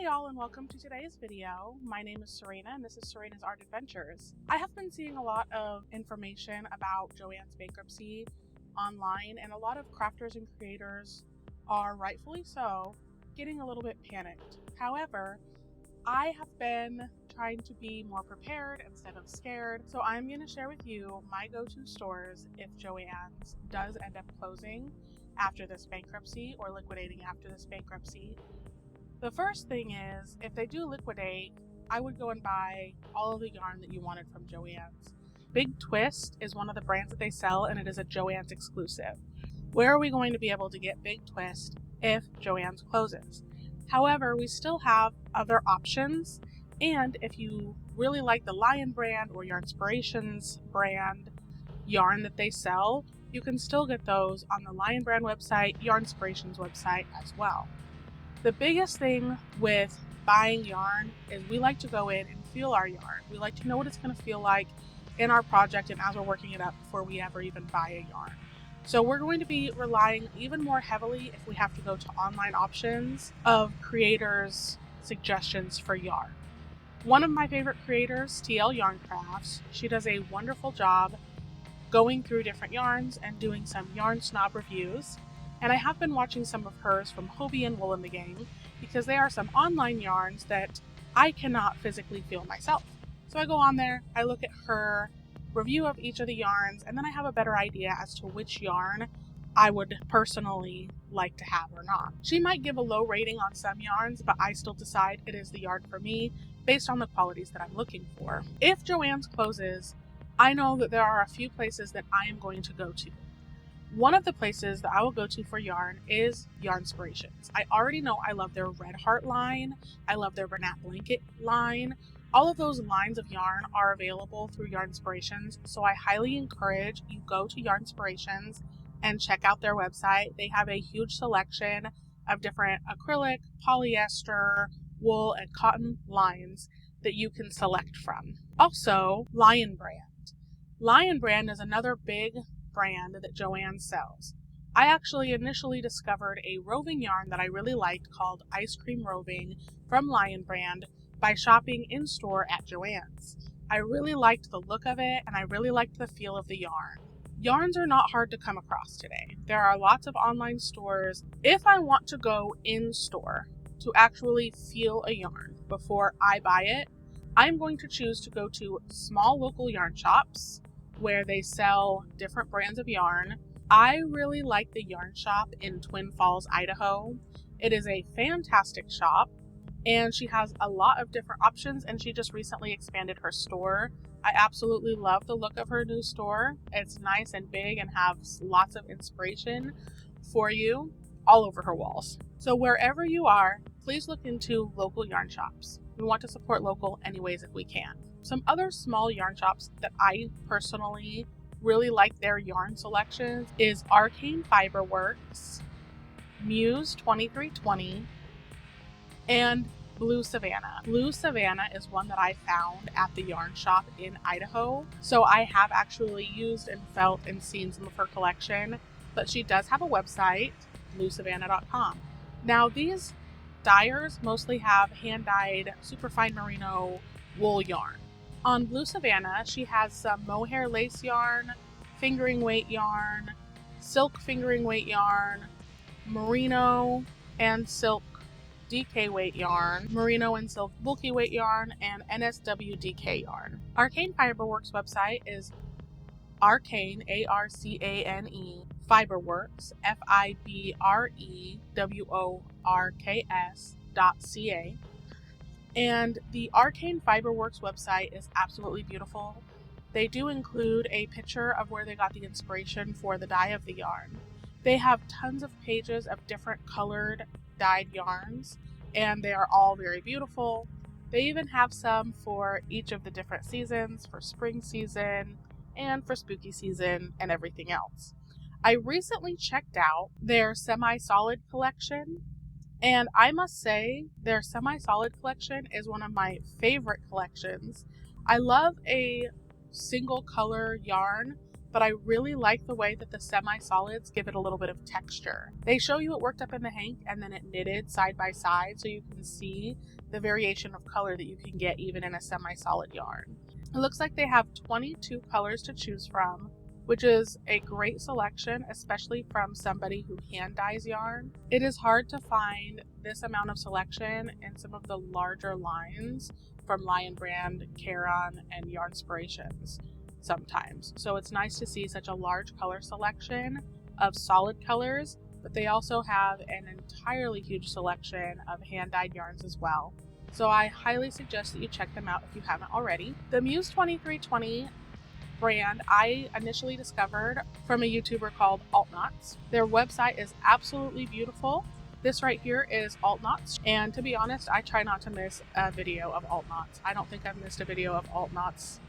Hey y'all, and welcome to today's video. My name is Serena and this is Serena's Art Adventures. I have been seeing a lot of information about Joann's bankruptcy online, and a lot of crafters and creators are, rightfully so, getting a little bit panicked. However, I have been trying to be more prepared instead of scared, so I'm going to share with you my go-to stores if Joann's does end up closing after this bankruptcy or liquidating after this bankruptcy. The first thing is, if they do liquidate, I would go and buy all of the yarn that you wanted from Joann's. Big Twist is one of the brands that they sell, and it is a Joann's exclusive. Where are we going to be able to get Big Twist if Joann's closes? However, we still have other options, and if you really like the Lion brand or Yarnspirations brand yarn that they sell, you can still get those on the Lion brand website, Yarnspirations website as well. The biggest thing with buying yarn is we like to go in and feel our yarn. We like to know what it's going to feel like in our project and as we're working it up before we ever even buy a yarn. So we're going to be relying even more heavily, if we have to go to online options, of creators' suggestions for yarn. One of my favorite creators, TL Yarn Crafts, she does a wonderful job going through different yarns and doing some yarn snob reviews. And I have been watching some of hers from Hobbi and Wool in the Game, because they are some online yarns that I cannot physically feel myself. So I go on there, I look at her review of each of the yarns, and then I have a better idea as to which yarn I would personally like to have or not. She might give a low rating on some yarns, but I still decide it is the yarn for me based on the qualities that I'm looking for. If Joann's closes, I know that there are a few places that I am going to go to. One of the places that I will go to for yarn is Yarnspirations. I already know I love their Red Heart line. I love their Bernat Blanket line. All of those lines of yarn are available through Yarnspirations, so I highly encourage you go to Yarnspirations and check out their website. They have a huge selection of different acrylic, polyester, wool, and cotton lines that you can select from. Also, Lion Brand. Lion Brand is another big brand that Joann sells. I actually initially discovered a roving yarn that I really liked called Ice Cream Roving from Lion Brand by shopping in store at Joann's. I really liked the look of it, and I really liked the feel of the yarn. Yarns are not hard to come across today. There are lots of online stores. If I want to go in store to actually feel a yarn before I buy it, I'm going to choose to go to small local yarn shops where they sell different brands of yarn. I really like the yarn shop in Twin Falls, Idaho. It is a fantastic shop, and she has a lot of different options, and she just recently expanded her store. I absolutely love the look of her new store. It's nice and big and has lots of inspiration for you all over her walls. So wherever you are, please look into local yarn shops. We want to support local anyways if we can. Some other small yarn shops that I personally really like their yarn selections is Arcane Fiberworks, Muse 2320, and Blue Savannah. Blue Savannah is one that I found at the yarn shop in Idaho, so I have actually used and felt and seen some of her collection, but she does have a website, bluesavannah.com. Now, these dyers mostly have hand-dyed superfine merino wool yarn. On Blue Savannah, she has some mohair lace yarn, fingering weight yarn, silk fingering weight yarn, merino and silk DK weight yarn, merino and silk bulky weight yarn, and NSW DK yarn. Arcane Fiberworks website is Arcane, ARCANE, Fiberworks, FIBREWORKS.ca. And the Arcane Fiberworks website is absolutely beautiful. They do include a picture of where they got the inspiration for the dye of the yarn. They have tons of pages of different colored dyed yarns, and they are all very beautiful. They even have some for each of the different seasons, for spring season and for spooky season and everything else. I recently checked out their semi-solid collection, and I must say their semi-solid collection is one of my favorite collections. I love a single color yarn but I really like the way that the semi-solids give it a little bit of texture. They show you it worked up in the hank and then it knitted side by side, so you can see the variation of color that you can get even in a semi-solid yarn. It looks like they have 22 colors to choose from, which is a great selection, especially from somebody who hand dyes yarn. It is hard to find this amount of selection in some of the larger lines from Lion Brand, Caron, and Yarnspirations sometimes. So it's nice to see such a large color selection of solid colors, but they also have an entirely huge selection of hand dyed yarns as well. So I highly suggest that you check them out if you haven't already. The Muse 2320 brand I initially discovered from a YouTuber called Altknots. Their website is absolutely beautiful. This right here is Altknots, and to be honest, I try not to miss a video of Altknots. I don't think I've missed a video of Altknots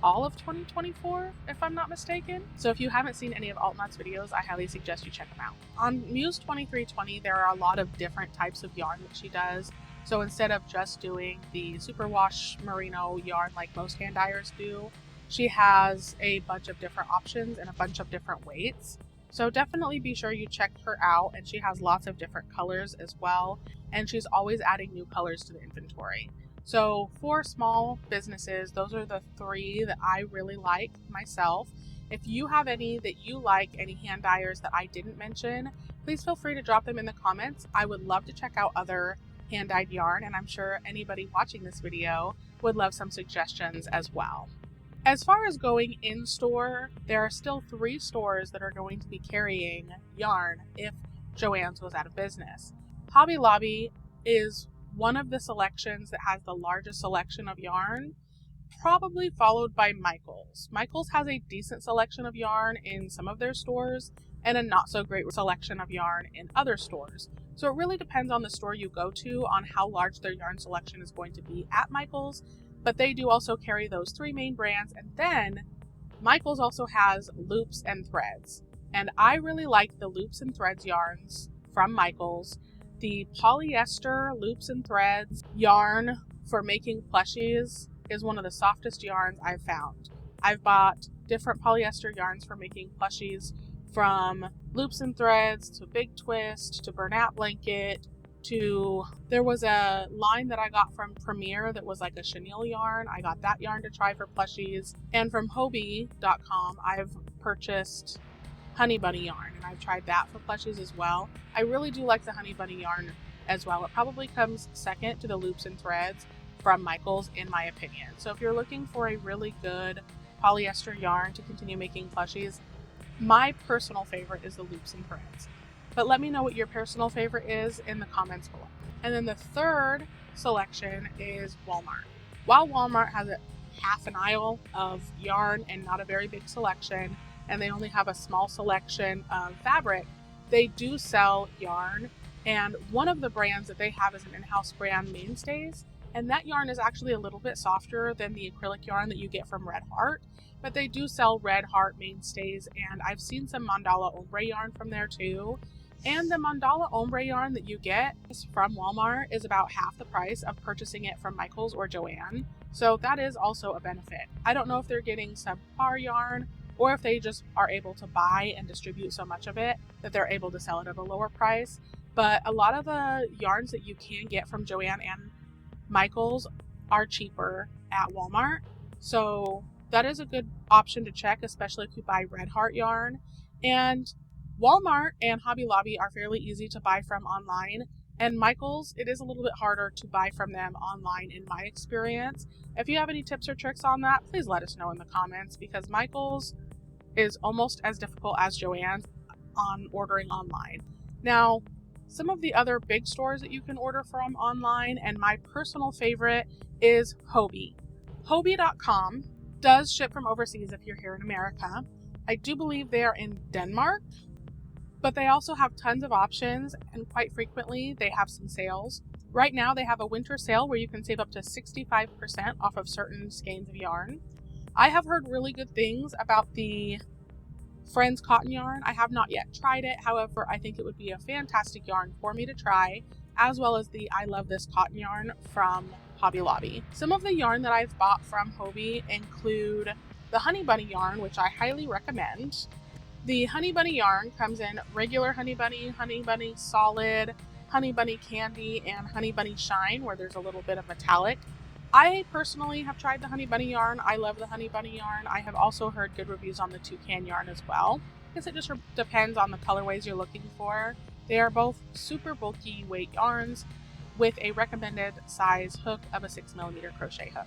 all of 2024, if I'm not mistaken. So if you haven't seen any of Altknots videos, I highly suggest you check them out. On Muse 2320, there are a lot of different types of yarn that she does. So instead of just doing the superwash merino yarn like most hand dyers do, she has a bunch of different options and a bunch of different weights. So definitely be sure you check her out, and she has lots of different colors as well, and she's always adding new colors to the inventory. So for small businesses, those are the three that I really like myself. If you have any that you like, any hand dyers that I didn't mention, please feel free to drop them in the comments. I would love to check out other hand dyed yarn, and I'm sure anybody watching this video would love some suggestions as well. As far as going in store, there are still 3 stores that are going to be carrying yarn if Joann's goes out of business. Hobby Lobby is one of the selections that has the largest selection of yarn, probably followed by Michaels. Michaels has a decent selection of yarn in some of their stores and a not so great selection of yarn in other stores. So it really depends on the store you go to on how large their yarn selection is going to be at Michaels, but they do also carry those 3 main brands, and then Michaels also has loops and threads. And I really like the loops and threads yarns from Michaels. The polyester loops and threads yarn for making plushies is one of the softest yarns I've found. I've bought different polyester yarns for making plushies, from loops and threads to Big Twist to Bernat Blanket to, there was a line that I got from Premier that was like a chenille yarn. I got that yarn to try for plushies. And from Hobbi.com, I've purchased Honey Bunny yarn, and I've tried that for plushies as well. I really do like the Honey Bunny yarn as well. It probably comes second to the loops and threads from Michaels, in my opinion. So if you're looking for a really good polyester yarn to continue making plushies, my personal favorite is the loops and threads. But let me know what your personal favorite is in the comments below. And then the third selection is Walmart. While Walmart has a half an aisle of yarn and not a very big selection, and they only have a small selection of fabric, they do sell yarn. And one of the brands that they have is an in-house brand, Mainstays. And that yarn is actually a little bit softer than the acrylic yarn that you get from Red Heart. But they do sell Red Heart Mainstays, and I've seen some Mandala Ombre yarn from there too. And the Mandala Ombre yarn that you get from Walmart is about half the price of purchasing it from Michaels or Joann. So that is also a benefit. I don't know if they're getting subpar yarn or if they just are able to buy and distribute so much of it that they're able to sell it at a lower price. But a lot of the yarns that you can get from Joann and Michaels are cheaper at Walmart. So that is a good option to check, especially if you buy Red Heart yarn. And Walmart and Hobby Lobby are fairly easy to buy from online, and Michaels, it is a little bit harder to buy from them online in my experience. If you have any tips or tricks on that, please let us know in the comments, because Michaels is almost as difficult as Joann's on ordering online. Now, some of the other big stores that you can order from online, and my personal favorite is Hobbi. Hobbi.com does ship from overseas if you're here in America. I do believe they are in Denmark, but they also have tons of options, and quite frequently they have some sales. Right now they have a winter sale where you can save up to 65% off of certain skeins of yarn. I have heard really good things about the Friends cotton yarn. I have not yet tried it. However, I think it would be a fantastic yarn for me to try, as well as the I Love This cotton yarn from Hobby Lobby. Some of the yarn that I've bought from Hobbi include the Honey Bunny yarn, which I highly recommend. The Honey Bunny yarn comes in regular Honey Bunny solid, Honey Bunny candy, and Honey Bunny shine, where there's a little bit of metallic. I personally have tried the Honey Bunny yarn. I love the Honey Bunny yarn. I have also heard good reviews on the Toucan yarn as well. I guess it just depends on the colorways you're looking for. They are both super bulky weight yarns with a recommended size hook of a 6mm crochet hook.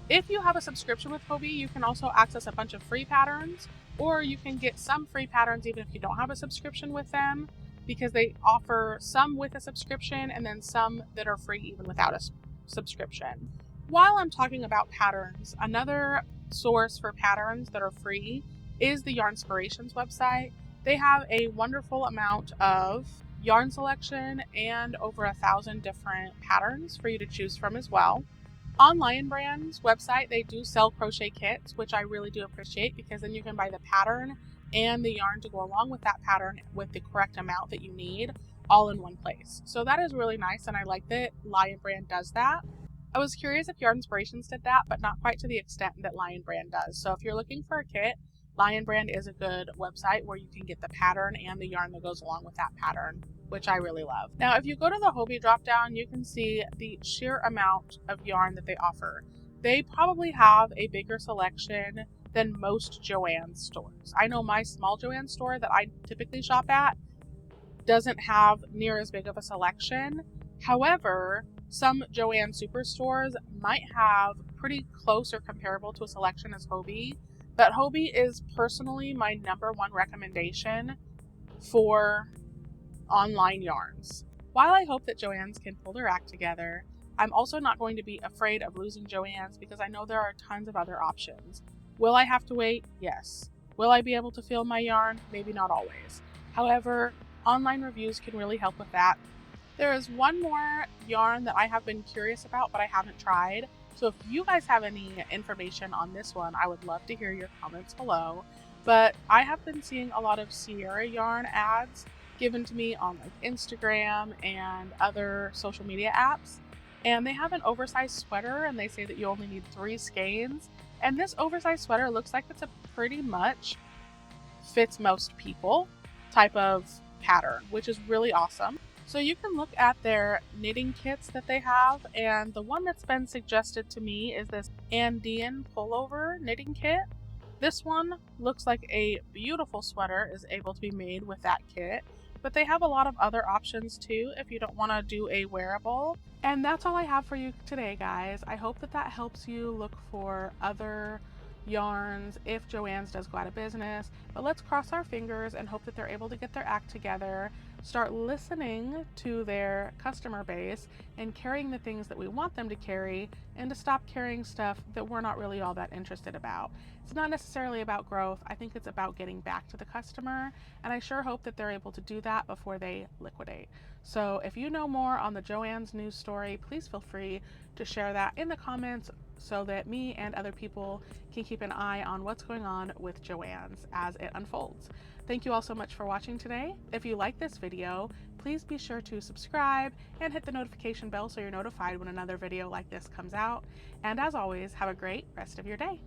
If you have a subscription with Hobbi, you can also access a bunch of free patterns, or you can get some free patterns even if you don't have a subscription with them, because they offer some with a subscription and then some that are free even without a subscription. While I'm talking about patterns, another source for patterns that are free is the Yarnspirations website. They have a wonderful amount of yarn selection and over 1,000 different patterns for you to choose from as well. On Lion Brand's website, they do sell crochet kits, which I really do appreciate, because then you can buy the pattern and the yarn to go along with that pattern with the correct amount that you need all in one place. So that is really nice, and I like that Lion Brand does that. I was curious if Yarnspirations did that, but not quite to the extent that Lion Brand does. So if you're looking for a kit, Lion Brand is a good website where you can get the pattern and the yarn that goes along with that pattern, which I really love. Now, if you go to the Hobbi dropdown, you can see the sheer amount of yarn that they offer. They probably have a bigger selection than most Joann stores. I know my small Joann store that I typically shop at doesn't have near as big of a selection. However, some Joann superstores might have pretty close or comparable to a selection as Hobbi, but Hobbi is personally my #1 recommendation for online yarns. While I hope that Joann's can pull their act together, I'm also not going to be afraid of losing Joann's, because I know there are tons of other options. Will I have to wait? Yes. Will I be able to feel my yarn? Maybe not always. However, online reviews can really help with that. There is one more yarn that I have been curious about, but I haven't tried. So if you guys have any information on this one, I would love to hear your comments below. But I have been seeing a lot of Sierra yarn ads given to me on like Instagram and other social media apps. And they have an oversized sweater, and they say that you only need 3 skeins. And this oversized sweater looks like it's a pretty much fits most people type of pattern, which is really awesome. So you can look at their knitting kits that they have, and the one that's been suggested to me is this Andean pullover knitting kit. This one looks like a beautiful sweater is able to be made with that kit, but they have a lot of other options too if you don't want to do a wearable. And that's all I have for you today, guys. I hope that that helps you look for other yarns if Joann's does go out of business, but let's cross our fingers and hope that they're able to get their act together, start listening to their customer base and carrying the things that we want them to carry, and to stop carrying stuff that we're not really all that interested about. It's not necessarily about growth. I think it's about getting back to the customer, and I sure hope that they're able to do that before they liquidate. So if you know more on the Joann's news story, please feel free to share that in the comments so that me and other people can keep an eye on what's going on with Joann's as it unfolds. Thank you all so much for watching today. If you like this video, please be sure to subscribe and hit the notification bell so you're notified when another video like this comes out. And as always, have a great rest of your day.